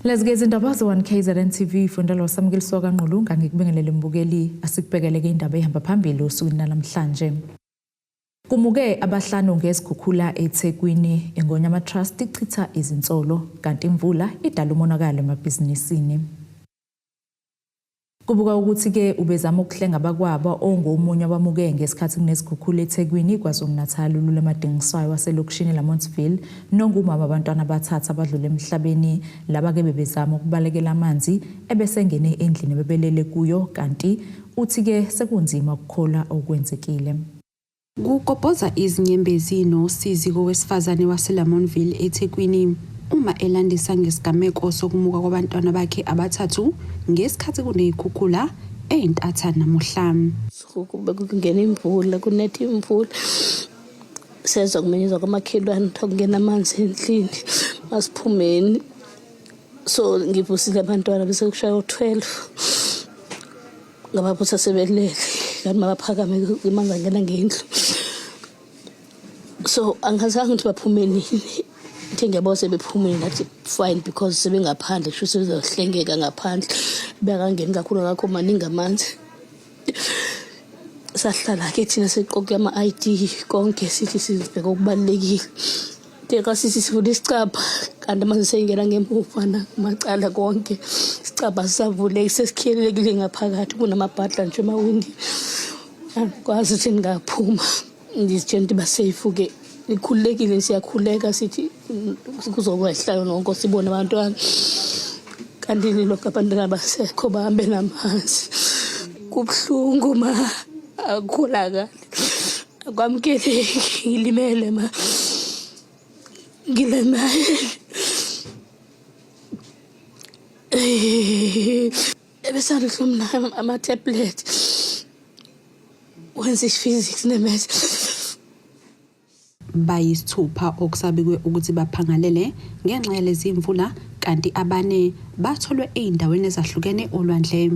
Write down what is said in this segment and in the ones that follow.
Let's get into the one KZN TV fundalo samgilso kaNqulunga ngikubingelele mbukeli asikubhekeleke indaba ehamba phambili usuku namhlanje. Kumuke abahlanu ngesikhukhula eThekwini eNgonyama Trust ichitha izinsolo kanti imvula idala umonakalo emabhizinisini. Kubuka ukuthi ke ubezama ukuhlenga abakwabo ongomunye abamuke ngesikhathi kunesikhukhula eThekwini KwaZulu-Natal ulamadingiswayo waselokishini laMontville nongumama abantwana abathatha abadlule emhlabeni laba ke bebezama ukubalekela amanzi ebesengene endlini bebelele kuyo kanti uthi ke sekunzima ukukhola okwenzekile. Kukobhoza izinyembezi nosizi kowesifazane waseLamontville eThekwini uma elandisa ngesigameko sokumuka kwabantwana bakhe abathathu ngesikhathi kuneyikhukhula eintatha namuhla. Kube kungena imvula kunethi imvula sezwa kumenyezwa kwamakhelwane ukungena amanzi endlini masiphumeni so ngivusile abantwana bese kushaya u12 ngabaphutha sebelele kanti mabaphakame imanzi angena ngendlu so angazange ukuthi baphume nini Thi ngiyabona sebephumile nathi fine because sebengaphandle kusho sebezohlengeka ngaphandle bekangeni kakhulu ngakho maningi amanzi sahlala ke thina seqoqe ama-ID konke sithi sizibheka okubalekile teka sithi sifuna isicapha kanti manje seyingena ngemuva namacala konke isicapha sisavuleki sesikhiyelekile ngaphakathi kunamabhadla nje emawindi kwazi ukuthi ngaphuma ngizitshela basafe ke ikhulekile siyakhuleka sithi kuzokwehla nonke sibona abantwana kanti lokho abantwana basekho bahambe namanzi kubhlungu ma akholakala akwamkeleki ngilimele ma ngilemali ebesahlomna ama-tablet wenza i-physics ne-maths bayisithupha okusabikwe ukuthi baphangalele ngenxa yalezi imvula kanti abane batholwe eindaweni ezahlukene olwandle.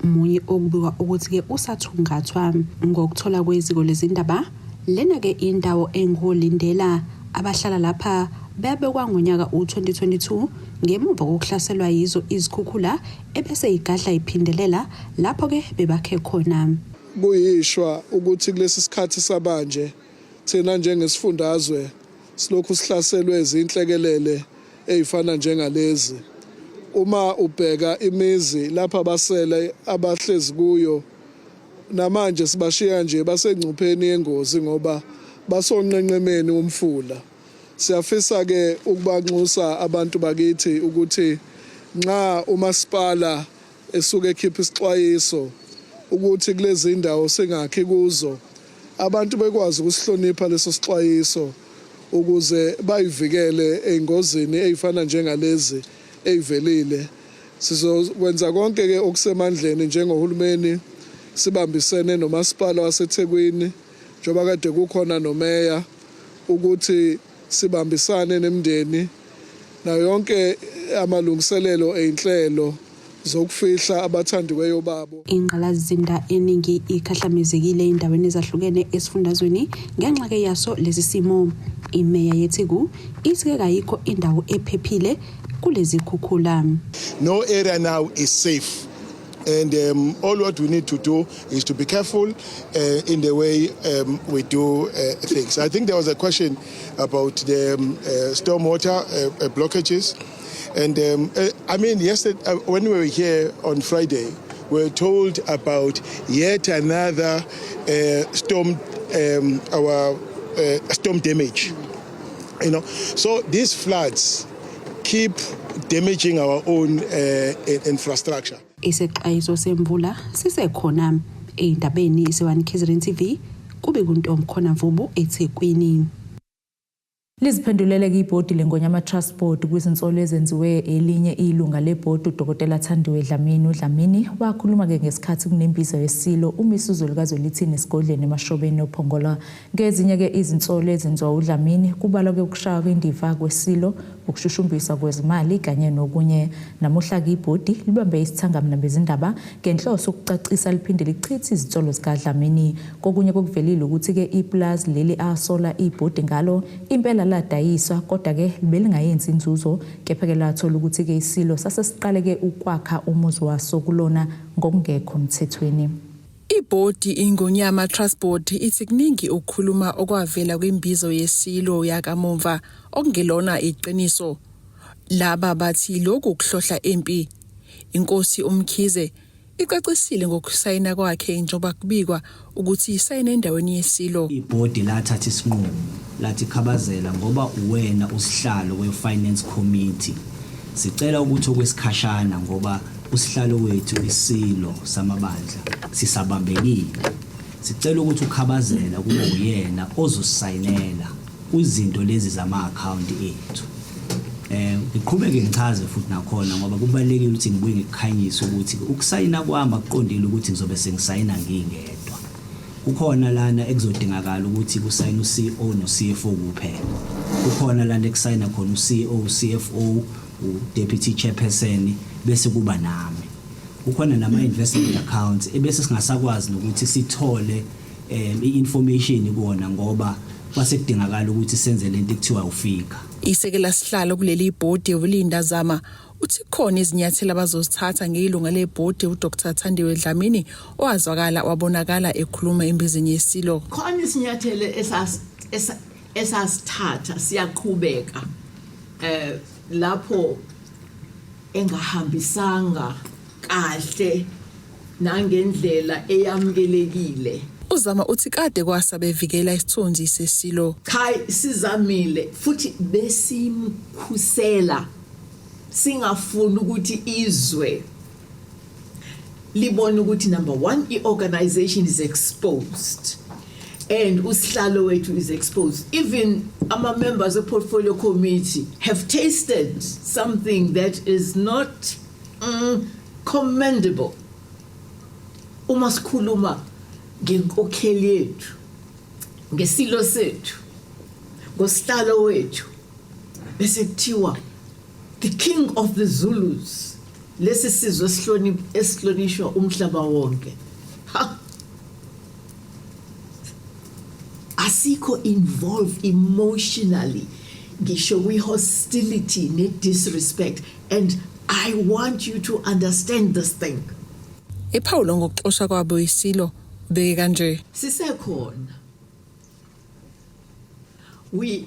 Umunye okubikwa ukuthi ke usathungathwa ngokuthola kweziko lezindaba lena ke indawo engolindela abahlala lapha bebekwa ngonyaka u2022 ngemuva kokuhlaselwa yizo izikhukhula ebese igadla iphindelela lapho ke bebakhe khona. Kuyishwa ukuthi kulesi sikhathi sabanje thina njengesifundazwe silokhu sihlaselwe izinhlekelele ezifana njengalezi. Uma ubheka imizi lapha basele abahlezi kuyo namanje sibashiya nje basengcupheni yengozi ngoba basonqenqemeni umfula. Siyafisa ke ukubanxusa abantu bakithi ukuthi nxa umasipala esuke ekhipha isixwayiso ukuthi kulezi indawo singakhi kuzo abantu bekwazi ukusihlonipha leso sixwayiso ukuze bayivikele engozini ezifana njengalezi ezivelile. Sizokwenza konke ke okusemandleni njengohulumeni sibambisene nomasipala waseThekwini njengoba kade kukhona nomeya ukuthi sibambisane nemndeni na yonke amalungiselelo einhlelo zokufihla abathandiweyo babo. Ingqalazinda eningi ikhahlamezekile endaweni ezahlukene esifundazweni ngenxa ke yaso lezi simo. Imeya yeTheku isike kayikho indawo ephephile kulezi khukhula. No area now is safe. And all what we need to do is to be careful in the way we do things. I think there was a question about the stormwater blockages. And I mean, yesterday, when we were here on Friday, we were told about yet another storm damage. You know, so these floods keep damaging our own infrastructure. Isexwayiso semvula sisekhona endabeni ze1 KZN TV kube kuntombi khona Mvubu eThekwini. Liziphendulele ibhodi leNgonyama Trust Board kwizinsolo ezenziwe elinye ilunga lebhodi uDokotela Thandiwe Dlamini. uDlamini wakhuluma ke ngesikhathi kunembizo yesilo uMisuzo likazwelithini esigodleni eMashobeni oPhongola. Ngezinye ke izinsolo ezenziwa uDlamini kubalwa ke ukushaya kwendiva kwesilo ukushushumbiswa kwezimali kanye nokunye. Namuhla ke ibhodi libambe isithangami nabezindaba ngenhloso ukucacisa liphinde lichithe izinsolo zikaDlamini. Kokunye kokuvelile ukuthi ke iplaza leli asola ibhodi ngalo impela ladayiswa kodwa ke belingayenzi inzuzo kepha ke lathola ukuthi ke isilo sasesiqale ke ukwakha umuzi waso kulona ngokungekho emthethweni. Ibhodi ingonyama transport ithi kuningi ukukhuluma okwavela kwimbizo yesilo yakamumva okungelona iqiniso. Laba bathi lokhu kuhlohla impi. Inkosi uMkhize icacisile ngokusayina kwakhe njengoba kubikwa ukuthi isayine endaweni yesilo. Ibhodi lathatha isinqumo lathi khabazela ngoba uwena usihlalo we-finance committee. Sicela ukuthi okwesikhashana ngoba usihlalo wethu isilo samabandla sisabambekile. Sicela ukuthi ukhabazela kube uyena ozosayinela izinto lezi zama-account ethu. Ngiqhubeke ngichaze futhi nakhona ngoba kubalekile ukuthi ngibuye ngikukhanyise ukuthi ukusayina kwami akuqondile ukuthi ngizobe sengisayina ngingedwa. Kukhona lana ekuzodingakala ukuthi kusayina uCEO noCFO kuphela. Kukhona lana ekusayina khona uCEO, uCFO, uDeputy Chairperson bese kuba nami. Kukhona nama-investment accounts ebese singasakwazi nokuthi sithole i-information kuona ngoba kwase kudingakala ukuthi senze lento ekuthiwa ufika. Isekela sihlalo kuleli bhodi yokulinda zama uthi khona izinyathelo abazozithatha ngilunga lebhodi uDr Thandiwe Dlamini owazwakala wabonakala ekhuluma embizeni yesilo. Khona isinyathelo esasithatha siyaqhubeka lapho engahambisanga kahle nangendlela eyamukelekile. Uzama uthi kade kwasa bevikela isithunzi sesilo. Khai sizamile futhi besimkhusela singafuni ukuthi izwe libone ukuthi number 1 i-organization is exposed and usihlalo wethu is exposed. Even our members of portfolio committee have tasted something that is not commendable. Uma sikhuluma ngenkokheli yethu, ngesilo sethu, ngosihlalo wethu, bese kuthiwa the king of the Zulus, lesi sizwe esihlonishwa umhlaba wonke. Asikho involved emotionally ngisho kwi-hostility ne-disrespect, and I want you to understand this thing. Ephawulo ngokuxoxa kwabo isilo beke kanje. Sisekhona. We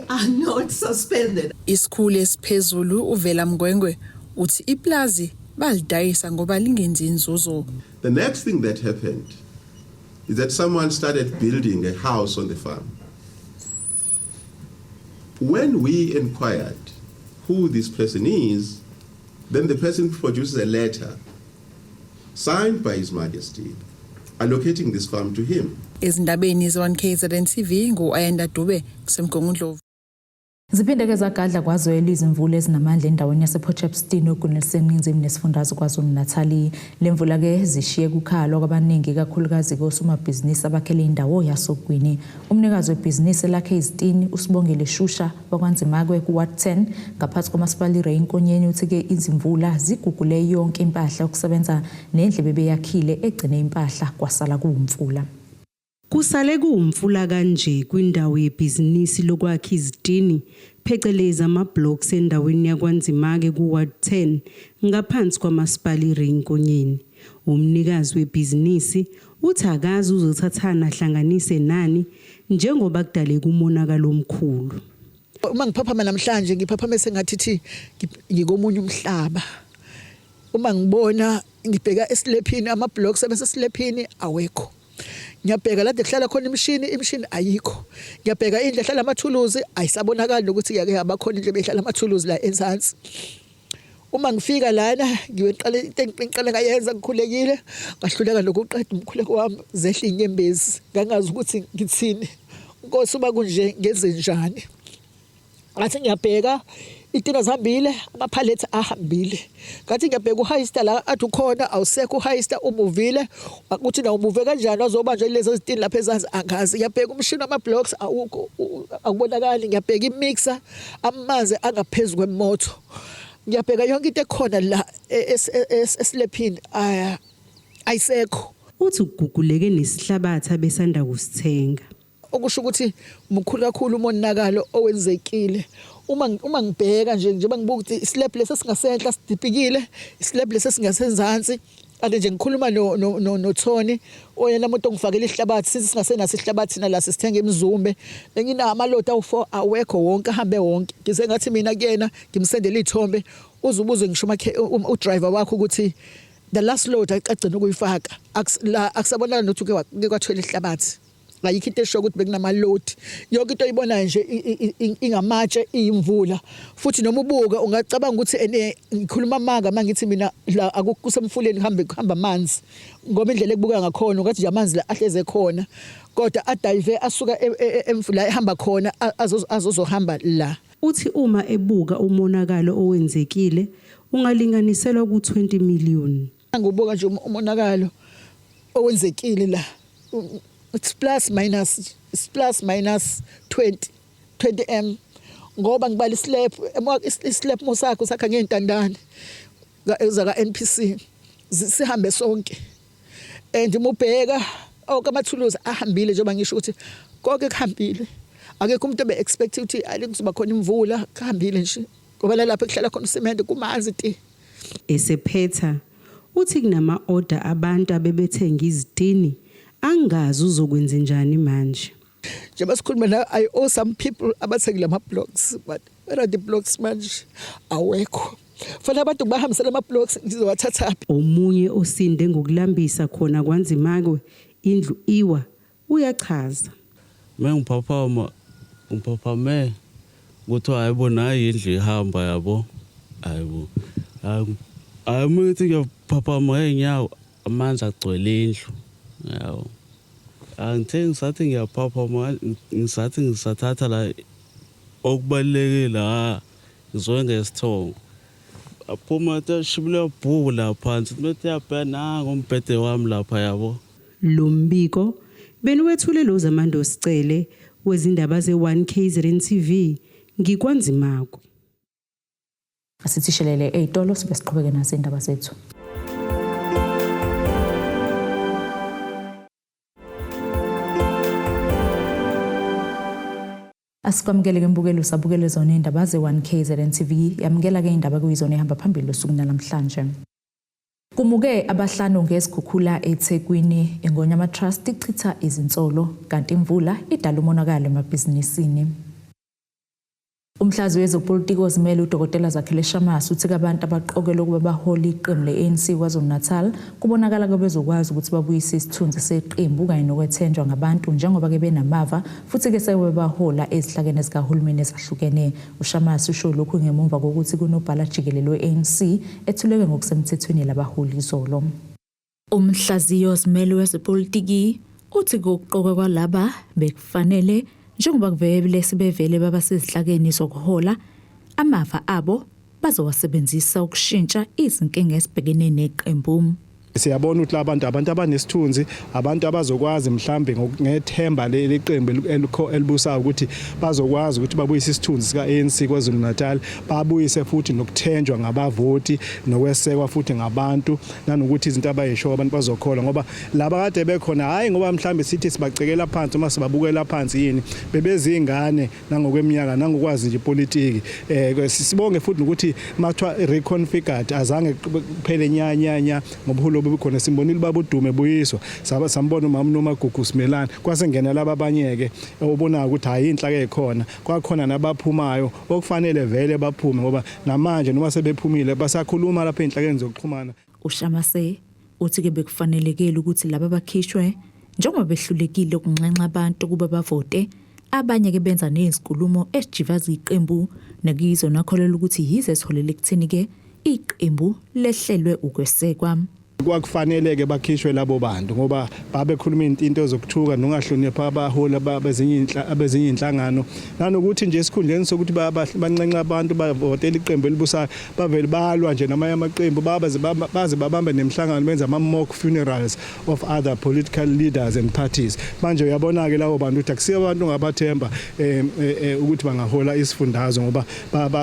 are not suspended. Isikhulu esiphezulu uvela Mgwengwe uthi iplazi balidayisa ngoba lingenzi inzuzo. The next thing that happened is that someone started building a house on the farm. When we inquired who this person is, then the person produces a letter signed by His Majesty allocating this farm to him. Ezindabeni ze-1KZN TV ngo-Ayanda Dube kusemgungundlovu. Ziphinde ke zagadla kwazwela izimvula ezinamandla endaweni yasePortshepstone okuneseningizimu nesifundazwe KwaZulu-Natal. Lemvula ke zishiye kukhala kwabaningi kakhulukazi kosomabhizinisi abakhele indawo yasoGwini. Umnikazi webhizinisi lakhe izitini uSibongile Shusha wakwanzimakwe kuWard 10 ngaphansi komasipala iRainkonyeni uthi ke izimvula zigugule yonke impahla okusebenza nendle bebeyakhile egcine impahla kwasala kuumfula. Kusale kuumfula kanje kwindawo yebhizinisi lokwakha izitini pheceleza ama-blocks endaweni yakwanzimake kuWard 10 ngaphansi kwamasipala iRainkonyeni. Umnikazi webhizinisi uthi akazi uzothathana hlanganise nani njengoba kudaleka umonakalo omkhulu. Uma ngiphaphama namhlanje ngiphaphame sengathi ngikomunye umhlaba. Uma ngibona ngibheka esilephini ama-blocks abesesilephini awekho. Ngiyabheka lapho kuhlala khona imishini ayikho. Ngiyabheka indle ehlala amathuluzi ayisabonakala ukuthi yake abakhona indle behlala amathuluzi la enzansi. Uma ngifika lana ngiqala ngayenza ngikhulekile ngahluleka lokuqeda umkhuleko wami zehla inyembezi ngangazi ukuthi ngithini. Inkosi uba kunje ngenze njani. Ngathi ngiyabheka itina zihambile amaphaleti ahambile. Ngathi ngiyabheka uHighster la athi ukhona awusekho uHighster umuvile ukuthi na umuve kanjani azobanje lezi zitina lapha ezansi angazi. Ngiyabheka umshini wama-blocks awukho akubonakali. Ngiyabheka imixer amanzi angaphezulu kwemoto. Ngiyabheka yonke into ekhona la esilephini ayisekho. Uthi uguguleke nesihlabathi abesanda kusithenga. okusho ukuthi mkhulu kakhulu umonakalo owenzekile. Uma ngibheka njengoba ngibuka ukuthi islab lesi singasenhla sidipikile, islab lesi singasenzansi. Ade nje ngikhuluma no Tony oyena umuntu ongifakela ihlabathi sithi singasenaso ihlabathi na la sithenga emzumbe ngina amalota awu4 awekho wonke ahambe wonke ngize ngathi mina kuyena ngimsendela ithombe uzubuze ngisho udriver wakho ukuthi the last load aqagcina ukuyifaka akusabonakala nothi uke kwathwela ihlabathi ayikho into esho ukuthi bekunama load yonke into oyibona nje ingamatshe iyimvula futhi noma ubuka ungacabanga ukuthi ngikhuluma amanga mangithi mina la akusemfuleni hamba amanzi ngoba indlela ekubuka ngakhona ngathi nje amanzi la ahleze khona kodwa adive asuka emfula ehamba khona azozohamba la. Uthi uma ebuka umonakalo owenzekile ungalinganiselwa ku20 million. Ngibuka nje umonakalo owenzekile la it's plus minus 20 m ngoba ngibala islab mosakho sakha ngentandane zaka NPC sihambe sonke and mubheka okamathuluzi ahambile njengoba ngisho ukuthi konke kuhambile akekho umuntu ebe expect ukuthi alikuzoba khona imvula kuhambile nje ngoba lapha ekuhlala khona usemende kumanzi ti. Esephetha uthi kunama order abantu abebethenga izitini angazi uzokwenza njani manje. Njengoba sikhuluma la I owe some people abathengile ama blocks but where are the blocks manje awekho. Fana abantu bahambisela ama blocks ngizowathatha. Omunye osinde ngokulambisa khona kwanzimakwe indlu iwa uyachaza. Mengiphapha ukuthi ayibona indlu ihamba yabo ayibo ayimithi ngiyaphaphama ngenyawo amanzi agcwele indlu yawo angithe ngisathi ngiyaphaphama ngisathi ngisathatha la okubalekile ngizwe ngesithongo aphuma tashibule bhuku la phansi bethe yapena ngombhede wami lapha yabo. Lo mbiko beniwethule lo Zamando Sicele wezindaba ze1 KZN TV ngikwanzimakwe. Asithishelele eyitolo sibe siqhubeke nasendaba zethu. Asikwamukele ke mbukelo sabukele zona indaba ze1 KZN TV yamukela ke indaba kuyizona ehamba phambili losuku namhlanje. Kumuke abahlanu ngesikhukhula eThekwini eNgonyama Trust ichitha izinsolo kanti imvula idala umonakalo emabhizinisini. Umhlazi wezopolitiki ozimele uDokotela Zakhele Shamasi uthi abantu abaqokelwe ukuba baholi iqembu leANC KwaZulu-Natal kubonakala ke bezokwazi ukuthi babuyise isithunzi seqembu kanye nokwethenjwa ngabantu njengoba ke benamava futhi ke sebebahola ezihlakeni zikahulumeni ezahlukene. UShamasi usho lokhu ngemuva kokuthi kunobhala jikelele weANC ethuleke ngokusemthethweni labaholi izolo. Umhlazi ozimele wezopolitiki uthi ukuqoka kwalaba bekufanele njengoba kuvele sebevele baba sezihlakeni zokuhola amava abo bazowasebenzisa ukushintsha izinkinga ezibhekene neqembu. Siyabona ukuthi abantu abanesithunzi abantu abazokwazi mhlambe ngethemba leqembu elibusayo ukuthi bazokwazi ukuthi babuyise isithunzi sika ANC KwaZulu-Natal babuyise futhi nokuthenjwa ngabavoti nokwesekwa futhi ngabantu nanokuthi izinto abayisho abantu bazokhola ngoba laba kade bekhona hayi ngoba mhlambe sithi sibacekela phansi uma sibabukela phansi yini bebezingane nangokweminyaka nangokwazi nje politiki sibonge futhi ukuthi mathwa reconfigured azange kuphele nyanya ngobuholo bekhona simbonile babudume buyiswa sambona umama noMagugu Simelane kwasengena laba abanyeke ubona ukuthi hayi inhlaka ekhona kwakhona nabaphumayo okufanele vele baphume ngoba namanje noma sebephumile basakhuluma lapha enhlakeni zokuxhumana. UShamase uthi ke bekufanelekile ukuthi laba bakhishwe njengoba behlulekile ukunxenxa abantu kuba bavote abanye ke benza nezinkulumo ezijivaza iqembu nakizo nakholela ukuthi yize siholele kuthini ke iqembu lehlelwe ukwesekwa. Kwakufanele ke bakhishwe labo bantu ngoba babekhuluma into zokuthuka nongahlonipha abahola abezinye inhlangano nanokuthi nje esikhundleni sokuthi banxenxa abantu bavotela iqembu elibusayo bavele balwa nje nama yamaqembu baze babambe nemhlangano benza ama mock funerals of other political leaders and parties. Manje uyabona ke labo bantu ukuthi akusiyo abantu ngabathemba ukuthi bangahola isifundazwe ngoba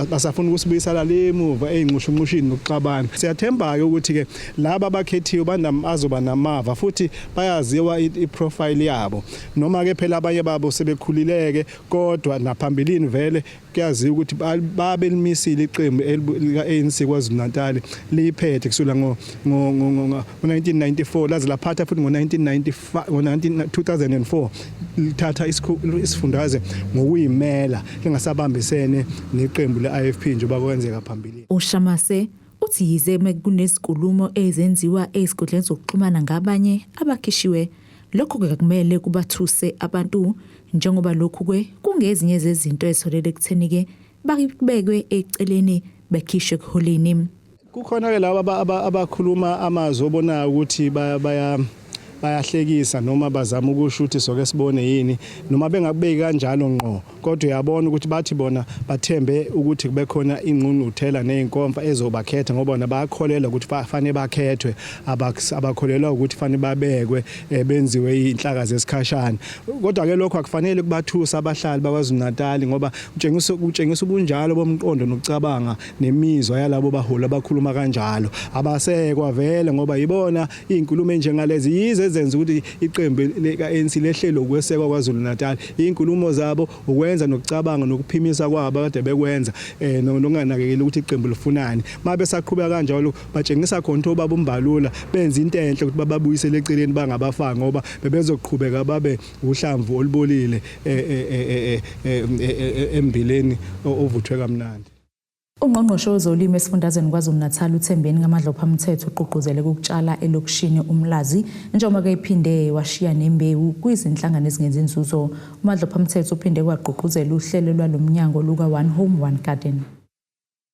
basafuna ukusibuyisela le emuva einqushunqushini nokuxabana. Siyathemba ke ukuthi ke laba abakhethiwe azoba namava futhi bayaziwa iprofile yabo noma ke phela abanye babo sebekhulileke kodwa naphambilini vele kuyaziwa ukuthi babe limisile iqembu lika ANC KwaZulu-Natal liphethe kusula ngo 1994 laze laphatha futhi ngo 2004 lithatha isifundazwe ngokuyimela lingasabambisene neqembu le-IFP njengoba kwenzeka phambili. uShamase uthi yize kunesikhulumo ezenziwa ezigodleni zokuxhumana ngabanye abakhishiwe lokho kumele kubathuse abantu njengoba lokhu kungezinye zezinto ezitholele ekutheni bakubekwe eceleni bekhishwe kuholini. Kukhona ke laba abakhuluma amazwi obona ukuthi bayahlekisa noma bazama ukusho ukuthi soke sibone yini noma bengakubeki kanjalo ngqo kodwa uyabona ukuthi bathi bona bathembe ukuthi kube khona ingqungquthela nezinkomfa ezobakhetha ngoba bona bayakholela ukuthi fanele bakhethwe abakholelwa ukuthi fanele babekwe benziwe inhlaka zesikhashana kodwa ke lokho akufanele kubathusa abahlali bakwaZulu-Natal ngoba utshengisa ubunjalo bomqondo nokucabanga nemizwa yalabo baholi abakhuluma kanjalo abasekwa vele ngoba yibona izinkulumo enjengalezi yize zenza ukuthi iqembu lika-ANC lehlelo ukwesekwa KwaZulu-Natal izinkulumo zabo ukwenza nokucabanga nokuphimisa kwabo kade bekwenza nokunganakekeli ukuthi iqembu lifunani mabe saqhubeka kanjalo batshengisa khona ubaba uMbalula benza into enhle ukuthi bababuyisele eceleni bangabafanga ngoba bebezoqhubeka babe uhlamvu olubolile embileni ovuthwe kamnandi. Ungqongqoshe wezolimo esifundazweni KwaZulu-Natal uThembeni Kamadlopha Mthetho uqoqozele ukutshala elokishini uMlazi njengoba ke iphinde washiya nembewu kwizinhlangano ezingenza inzuzo. uMadlopha Mthetho uphinde kwaqoqozela uhlelo lwalomnyango luka One Home One Garden.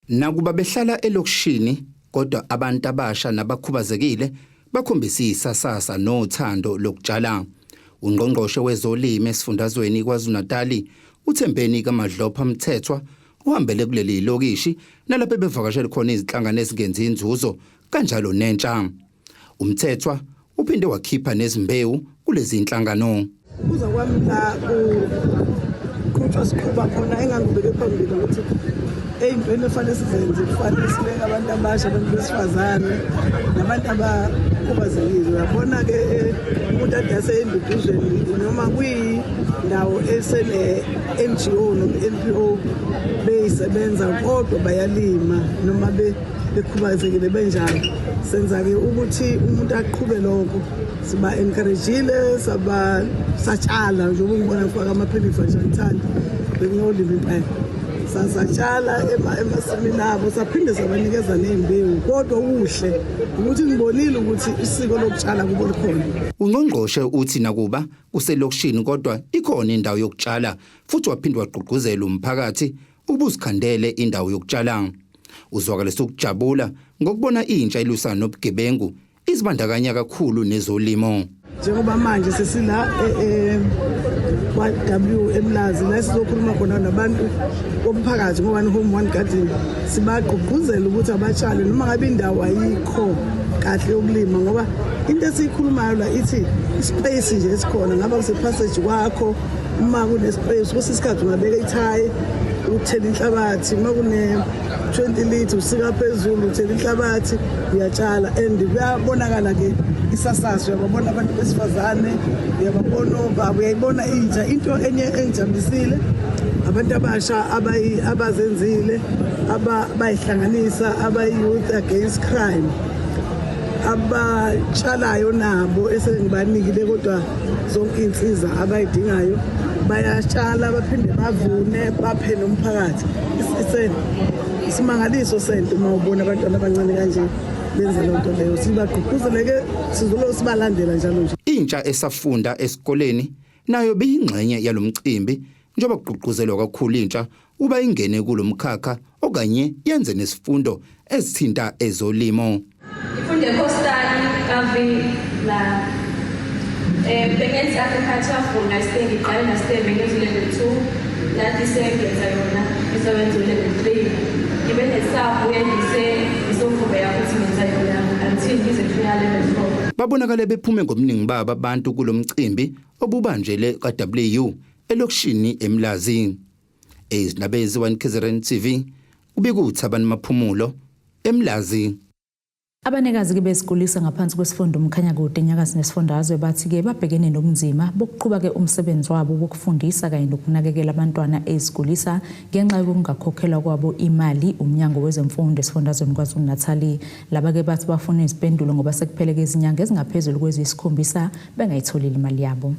Nakuba behlala elokishini kodwa abantu abasha nabakhubazekile bakhombisa isasasa nothando lokutshala. Ungqongqoshe wezolimo esifundazweni KwaZulu-Natal uThembeni Kamadlopha Mthetho uhambele kuleli lokishi nalapho bevakashela khona izinhlangano ezingenza inzuzo kanjalo nentsha. Umthethwa uphinde wakhipha nezimbewu kulezi inhlangano. Kuza kwami la kuqhutshwa siqhuba khona engangibeke phambili ukuthi eyintweni efanele sizenze kufanele sibeke abantu abasha abantu besifazane nabantu abakhubazekile. Uyabona ke umuntu adase induduzweni noma kuyindawo esene NGO noma NPO beyisebenza kodwa bayalima noma bekhubazekile benjalo. Senza ke ukuthi umuntu aqhube lokho siba encourageile satshala njengoba ngibona ngifaka amaphilifa nje ngithanda benginolima impela. Satshala emasimini abo saphinde sabanikeza nezimbewu kodwa kuhle ukuthi ngibonile ukuthi isiko lokutshala kubo likhona. Ungqongqoshe uthi nakuba kuselokishini kodwa ikhona indawo yokutshala futhi waphinde wagqugquzela umphakathi ubuzikhandele indawo yokutshala. Uzwakalisa ukujabula ngokubona intsha ilusana nobugebengu izibandakanya kakhulu nezolimo. Njengoba manje sesila kwa-W eMlazi la sizokhuluma khona nabantu bomphakathi ngoba One Home One Garden sibagqugquzela ukuthi abatshale noma ngabe indawo ayikho kahle yokulima ngoba into esiyikhulumayo la ithi ispace nje esikhona ngaba kusepassage kwakho uma kunespace kusisikhathi ungabeka ithayi uthela inhlabathi uma kune 20 liters usika phezulu uthela inhlabathi uyatshala and kuyabonakala ke isasaso uyabona abantu besifazane uyabona obaba uyayibona intsha into enye engijabisile abantu abasha abazenzile abayihlanganisa abayi-youth against crime abatshalayo nabo esengibanikile kodwa zonke insiza abayidingayo bayatshala baphinde bavune baphe nomphakathi. Isimangaliso sento uma ubona abantwana abancane kanje benza lonto leyo sibagqugquzeleke sizolo sibalandela njalo nje. Intsha esafunda esikoleni nayo beyingxenye yalomcimbi njengoba kugqugquzelwa kakhulu intsha uba ingene kulomkhakha okanye yenze nesifundo ezithinta ezolimo. Ifunde coastal kavi la bengenza agriculture for nasteng iqala nasteng bengenza level 2 la disengenza yona isebenza level 3 ibe nesafu yendise isofubeka futhi ngenza yona until ngize ngifika level 4. Babonakala bephume ngomningi baba abantu kulomcimbi obubanjele kaW elokishini eMlazi. Ezinabezi 1 KZN TV ubikuthi abantu maphumulo eMlazi. Abanikazi bezikolisa ngaphansi kwesifundo uMkhanyakude eNyakatho nesifundazwe bathi ke babhekene nobunzima bokuqhubeka ke umsebenzi wabo wokufundisa kanye nokunakekela abantwana ezikolisa ngenxa yokungakhokhelwa kwabo imali umnyango wezemfundo esifundazweni KwaZulu-Natal. Laba ke bathi bafuna izipendulo ngoba sekupheleke izinyanga ezingaphezulu kwezisikhombisa bengayitholile imali yabo.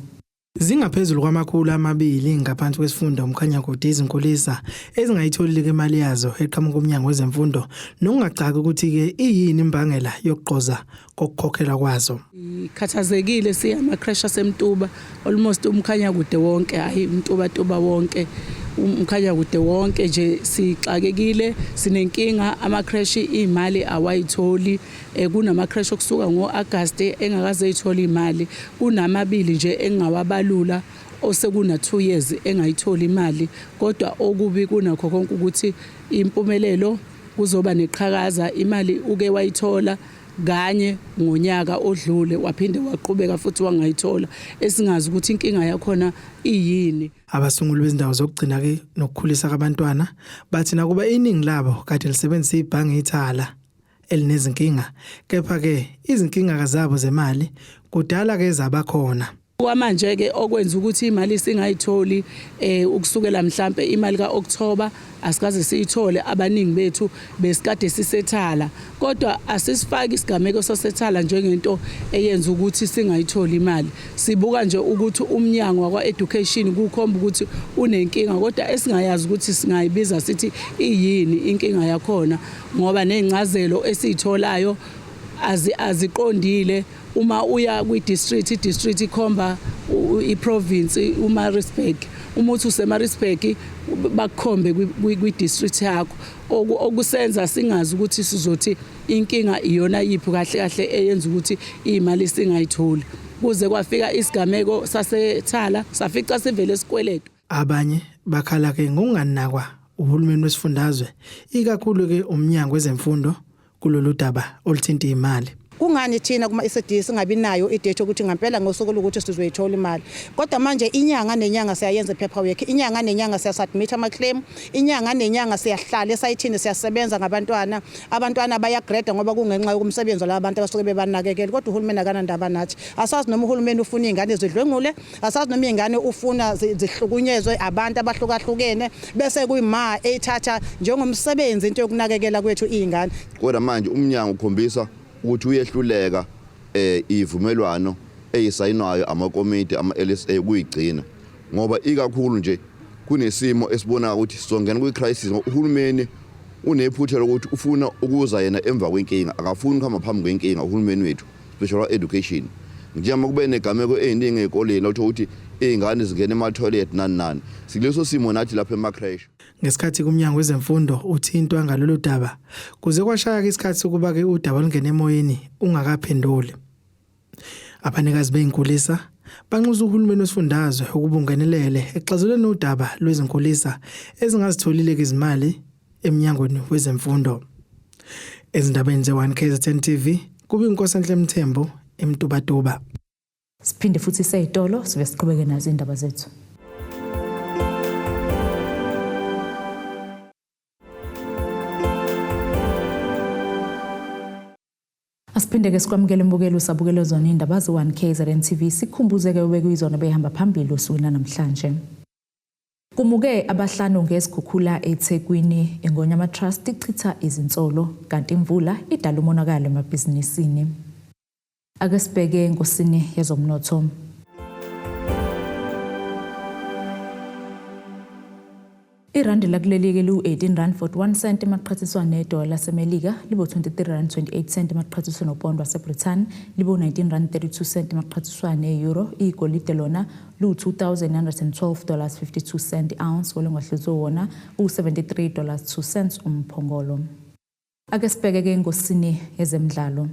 Zingaphezulu kwama200 ngaphansi kwesifundo uMkhanyakude izinkolisa ezingayitholile ke imali yazo eqhamuka umnyango wezemfundo nokungacaka ukuthi ke iyini imbangela yokuqoza kokukhokhela kwazo. Ikhathazekile siyama crash asemtuba almost uMkhanyakude wonke hayi umtuba wonke uMkhanyakude wonke nje sixakekile sinenkinga ama crash imali awayitholi kunama crash okusuka ngoAugust engakaze ayithola imali kunamabili nje engawabalula osekuna 2 years engayithola imali kodwa okubi kunakho konke ukuthi impumelelo kuzoba neqhakaza imali uke wayithola kanye ngonyaka odlule waphinde waqhubeka futhi wangayithola esingazi ukuthi inkinga yakhona iyini. Abasunguli bezindawo zokugcina ke nokukhulisa abantwana bathi nakuba iningi labo kade lisebenzisa ibhange ithala elinezinkinga kepha ke izinkinga zabo zemali kudala ke zabakhona. Manje ke okwenza ukuthi imali singayitholi ukusukela mhlambe imali kaOctober asikaze siyithole abaningi bethu besikade sisethala kodwa asisifaki isigameko sosethala njengento eyenza ukuthi singayitholi imali sibuka nje ukuthi umnyango wakwa education kukhomba ukuthi unenkinga kodwa esingayazi ukuthi singayibiza sithi iyini inkinga yakhona ngoba nezincazelo esitholayo aziqondile. Uma uya kwi-district ikhomba i-province uMaritzburg uma uthi useMaritzburg bakukhombe kwi-district yakho okusenza singazi ukuthi sizothi inkinga iyona yiphi kahle eyenza ukuthi imali singayitholi kuze kwafika isigameko sasethala safica sivele esikweletu. Abanye bakhala ke ngokunganakwa uhulumeni wesifundazwe ikakhulu ke umnyango wezemfundo kulolu daba oluthinta imali. Kungani thina kuma ECD singabi nayo idate ukuthi ngempela ngosuku ukuthi sizoyithola imali kodwa manje inyanga nenyanga siyayenza paperwork inyanga nenyanga siyasubmit ama claim inyanga nenyanga siyahlala esayithini siyasebenza ngabantwana abantwana bayagrade ngoba kungenxa yokumsebenza labantu abasuke bebanakekela kodwa uhulumeni akanandaba nathi asazi noma uhulumeni ufuna ingane ezidlwengule asazi noma ingane ufuna zihlukunyezwe abantu abahlukahlukene bese kuyima ethatha njengomsebenzi into yokunakekela kwethu izingane kodwa manje umnyango ukhombisa ukuthi uyehluleka ivumelwano eyisayinwayo amakomiti ama-LSA kuyigcina ngoba ikakhulu nje kunesimo esibona ukuthi sizongena kwi-crisis uhulumeni unephutha lokuthi ufuna ukuza yena emva kwenkinga akafuni ukuhamba phambi kwenkinga uhulumeni wethu special education njengoba kube negameko eziningi ezikoleni ukuthi izingane zingena ema-toilet nani sikuleso simo nathi lapha ema-crash. Ngesikhathi kumnyango wezemfundo uthintwa ngalolu daba kuze kwashaya isikhathi sokuba ke udaba lungene emoyeni ungakaphenduli. Abanikazi beinkulisa banxusa uhulumeni wesifundazwe ukubungenelele exazuleni udaba lwezinkulisa ezingazitholile izimali eminyangweni wezemfundo. Ezindabeni ze1 KZN TV kuba iNkosi Mthembu eMtubatuba. Siphinde futhi seyitolo sibe siqhubeke nazo indaba zethu. Asiphinde ke sikwamukele imbukelo usabukelo zona indaba ze1 KZN TV sikhumbuzeke ubekuyizona behamba phambili usukwini namhlanje. Kumuke abahlanu ngesikhukhula eThekwini eNgonyama Trust ichitha izinsolo kanti imvula idala umonakalo emabhizinisini. Ake sibheke enkosini yezomnotho. Irandi lakulelike lu-18.41 emaqhathiswana nedola laseMelika libo 23.28 emaqhathiswana nopondo waseBrithani libo 19.32 emaqhathiswana ne-euro igolide lona lu-$2,912.52 ounce olengwahlizwe wona u-$73.02 umphongolo. Ake sibheke ke enkosini yezemidlalo.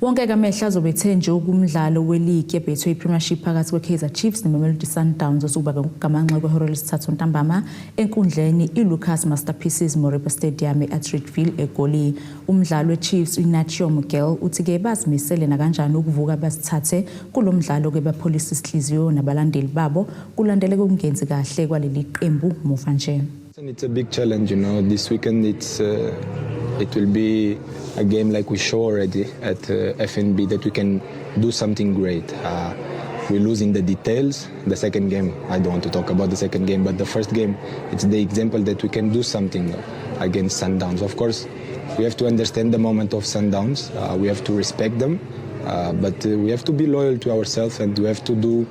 Wonke kamehla azobethe nje ukumdlalo weligi yebhethwe iPremiership phakathi kweKaizer Chiefs neMamelodi Sundowns osukuba ngamanxa kwehora lesithathu ntambama enkundleni iLucas Masterpieces Moriba Stadium eAtteridgeville eGoli. Umdlalo weChiefs uNacho Miguel uthi ke bazimisele na kanjani ukuvuka basithathe kulomdlalo ke bapholisa isihliziyo nabalandeli babo kulandele kungenzi kahle kwaleli qembu muva nje. It's a big challenge, This weekend it will be a game like we show already at FNB that we can do something great. We lose in the details. The second game, I don't want to talk about the second game, but the first game, it's the example that we can do something against Sundowns. Of course, we have to understand the moment of Sundowns. We have to respect them, but we have to be loyal to ourselves and we have to do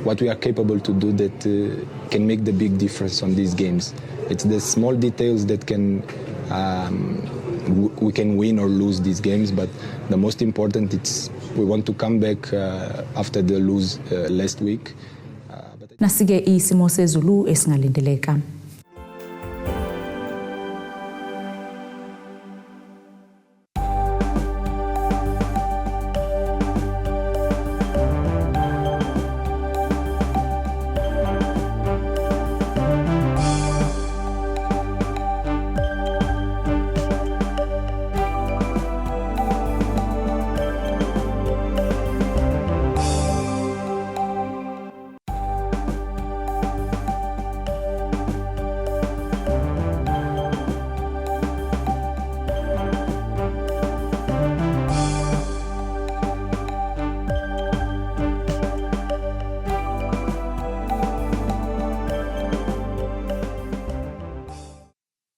what we are capable to do that can make the big difference on these games. It's the small details that can we can win or lose these games, but the most important it's we want to come back after the lose last week. Nasike isimo sezulu esingalindeleka.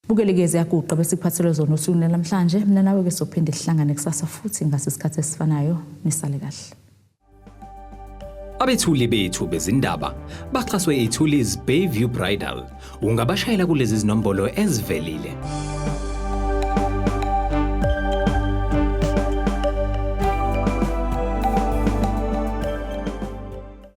Bukelekeze yakuqa bese kuphathelwe zona usuku namhlanje mina nawe ke sophinde sihlangane kusasa futhi ngasisikhathi esifanayo nisale kahle. Abethuli bethu bezindaba baxhaswe iThulis Bayview Bridal. Ungabashayela kulezi zinombolo ezivelile.